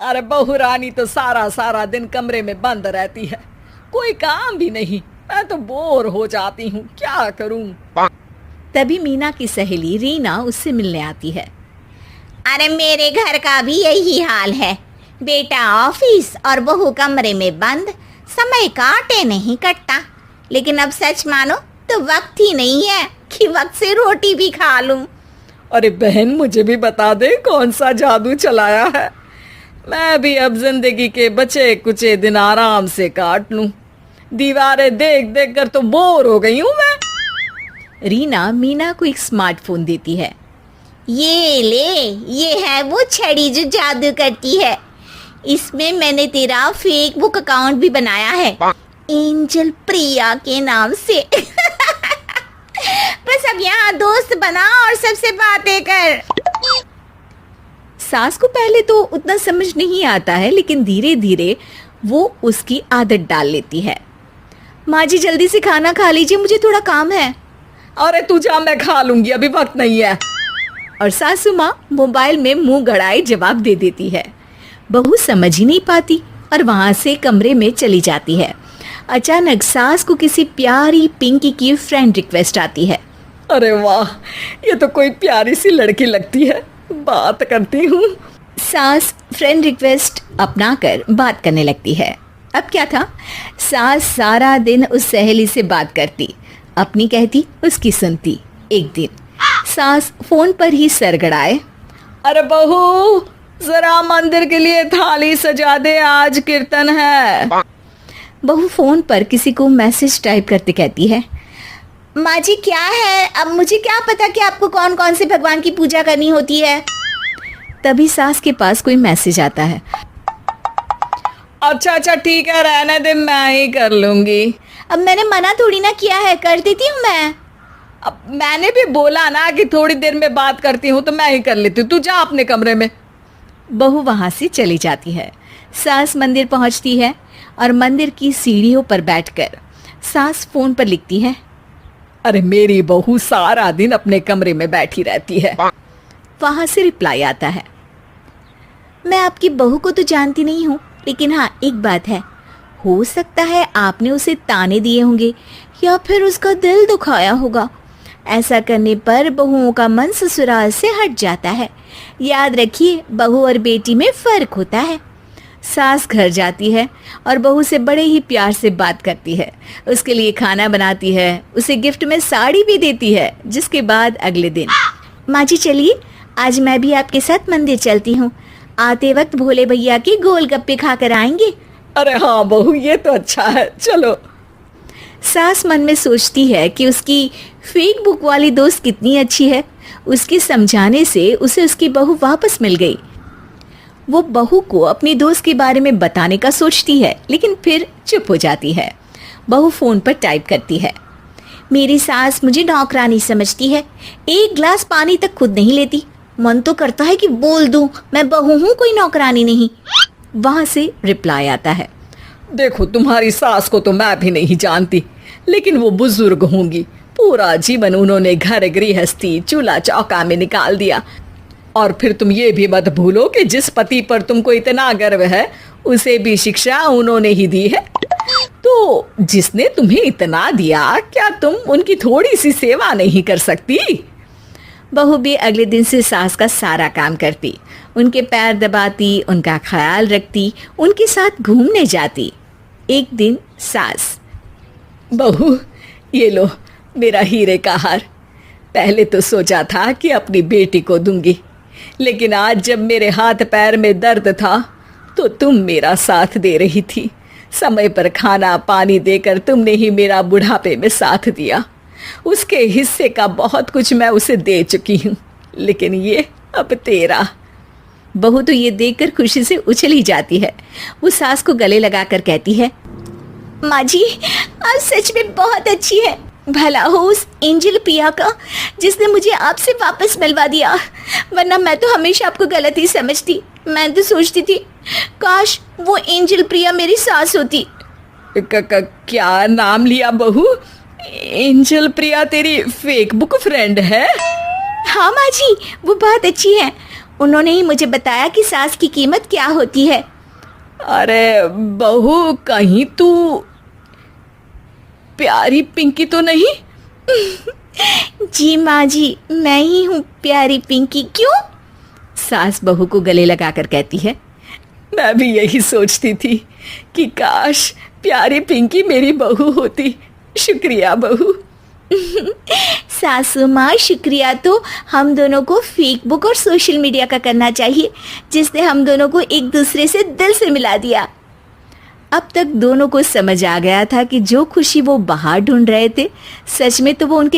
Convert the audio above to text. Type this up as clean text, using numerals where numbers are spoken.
अरे बहू रानी तो सारा सारा दिन कमरे में बंद रहती है, कोई काम भी नहीं। मैं तो बोर हो जाती हूँ, क्या करूँ। तभी मीना की सहेली रीना उससे मिलने आती है। अरे मेरे घर का भी यही हाल है, बेटा ऑफिस और बहू कमरे में बंद, समय काटे नहीं कटता। लेकिन अब सच मानो तो वक्त ही नहीं है कि वक्त से रोटी भी खा लूं। अरे बहन, मुझे भी बता दे कौन सा जादू चलाया है। मैं भी अब जिंदगी के बचे कुचे दिन आराम से काट लूं। दीवारें देख देख कर तो बोर हो गई हूं मैं। रीना मीना को एक स्मार्टफोन देती है। ये ले, ये है वो छड़ी जो जादू करती है। इसमें मैंने तेरा फेसबुक अकाउंट भी बनाया है, एंजल प्रिया के नाम से। बस अब यहाँ दोस्त बना और सबसे बातें कर। सास को पहले तो उतना समझ नहीं आता है, लेकिन धीरे धीरे वो उसकी आदत डाल लेती है। माँ जी जल्दी से खाना खा लीजिए, मुझे थोड़ा काम है। अरे तू जा, मैं खा लूंगी, अभी वक्त नहीं है। और सासू माँ मोबाइल में मुंह गड़ाए जवाब दे देती है। बहू समझ ही नहीं पाती और वहां से कमरे में चली जाती है। अचानक सास को किसी प्यारी पिंकी की फ्रेंड रिक्वेस्ट आती है। अरे वाह, ये तो कोई प्यारी सी लड़की लगती है, बात करती हूँ। सास फ्रेंड रिक्वेस्ट अपनाकर बात करने लगती है। अब क्या था, सास सारा दिन उस सहेली से बात करती, अपनी कहती, उसकी सुनती। एक दिन सास फोन पर ही सरगड़ाए। अरे बहू, जरा मंदिर के लिए थाली सजा दे, आज कीर्तन है। बहू फोन पर किसी को मैसेज टाइप करते कहती है। माँ जी क्या है, अब मुझे क्या पता कि आपको कौन कौन से भगवान की पूजा करनी होती है। तभी सास के पास कोई मैसेज आता है। अच्छा अच्छा ठीक है, रहने दे, मैं ही कर लूंगी। अब मैंने मना थोड़ी ना किया है, कर देती हूँ मैं। अब मैंने भी बोला ना कि थोड़ी देर में बात करती हूँ, तो मैं ही कर लेती हूँ, तू जा अपने कमरे में। बहू वहां से चली जाती है। सास मंदिर पहुंचती है और मंदिर की सीढ़ियों पर बैठकर सास फोन पर लिखती है। अरे मेरी बहू सारा दिन अपने कमरे में बैठी रहती है। वहां से रिप्लाई आता है। मैं आपकी बहू को तो जानती नहीं हूँ, लेकिन हाँ एक बात है, हो सकता है आपने उसे ताने दिए होंगे या फिर उसका दिल दुखाया होगा। ऐसा करने पर बहुओं का मन ससुराल से हट जाता है। याद रखिए, बहू और बेटी में फर्क होता है। सास घर जाती है और बहू से बड़े ही प्यार से बात करती है, उसके लिए खाना बनाती है, उसे गिफ्ट में साड़ी भी देती है। जिसके बाद अगले दिन, माँ जी चलिए, आज मैं भी आपके साथ मंदिर चलती हूँ, आते वक्त भोले भैया के गोलगप्पे खा कर आएंगे। अरे हाँ बहू, ये तो अच्छा है, चलो। सास मन में सोचती है कि उसकी फेसबुक वाली दोस्त कितनी अच्छी है। उसके समझाने से उसे उसकी बहू वापस मिल गई। वो बहू को अपनी दोस्त के बारे में बताने का सोचती है, लेकिन फिर चुप हो जाती है। बहू फोन पर टाइप करती है। मेरी सास मुझे नौकरानी समझती है, एक गिलास पानी तक खुद नहीं लेती। मन तो करता है कि बोल दूं, मैं बहू हूं, कोई नौकरानी नहीं। वहां से रिप्लाई आता है। देखो, तुम्हारी सास को तो मैं भी नहीं जानती, लेकिन वो बुजुर्ग होंगी। पूरा जीवन उन्होंने घर गृहस्थी चूल्हा चौका में निकाल दिया। और फिर तुम ये भी मत भूलो कि जिस पति पर तुमको इतना गर्व है, उसे भी शिक्षा उन्होंने ही दी है। तो जिसने तुम्हें इतना दिया, क्या तुम उनकी थोड़ी सी सेवा नहीं कर सकती? बहू भी अगले दिन से सास का सारा काम करती, उनके पैर दबाती, उनका ख्याल रखती, उनके साथ घूमने जाती। एक दिन सास, बहू ये लो मेरा हीरे का हार। पहले तो सोचा था कि अपनी बेटी को दूंगी, लेकिन आज जब मेरे हाथ पैर में दर्द था तो तुम मेरा साथ दे रही थी। समय पर खाना पानी देकर तुमने ही मेरा बुढ़ापे में साथ दिया। उसके हिस्से का बहुत कुछ मैं उसे दे चुकी हूँ, लेकिन ये अब तेरा। बहू तो ये देखकर खुशी से उछल ही जाती है। वो सास को गले लगाकर कहती है, माँ जी आप सच में बहुत अच्छी है। भला हो उस एंजल प्रिया का जिसने मुझे आपसे वापस मिलवा दिया, वरना मैं तो हमेशा आपको गलत ही समझती। मैं तो सोचती थी काश वो एंजल प्रिया मेरी सास होती। क्या नाम लिया बहू? एंजल प्रिया तेरी फेसबुक फ्रेंड है? हाँ माँ जी, वो बहुत अच्छी है। उन्होंने ही मुझे बताया कि सास की कीमत क्या होती है। अरे बहू, कहीं तू प्यारी पिंकी तो नहीं? जी माँ जी, मैं ही हूँ प्यारी पिंकी। क्यों? सास बहू को गले लगाकर कहती है। मैं भी यही सोचती थी कि काश प्यारी पिंकी मेरी बहू होती। शुक्रिया बहू। सासू माँ, शुक्रिया तो हम दोनों को फेसबुक और सोशल मीडिया का करना चाहिए, जिसने हम दोनों को एक दूसरे से दिल से मिला दिया। अब तक दोनों को समझ आ गया था कि जो खुशी वो बाहर ढूंढ रहे थे, सच में तो वो उनके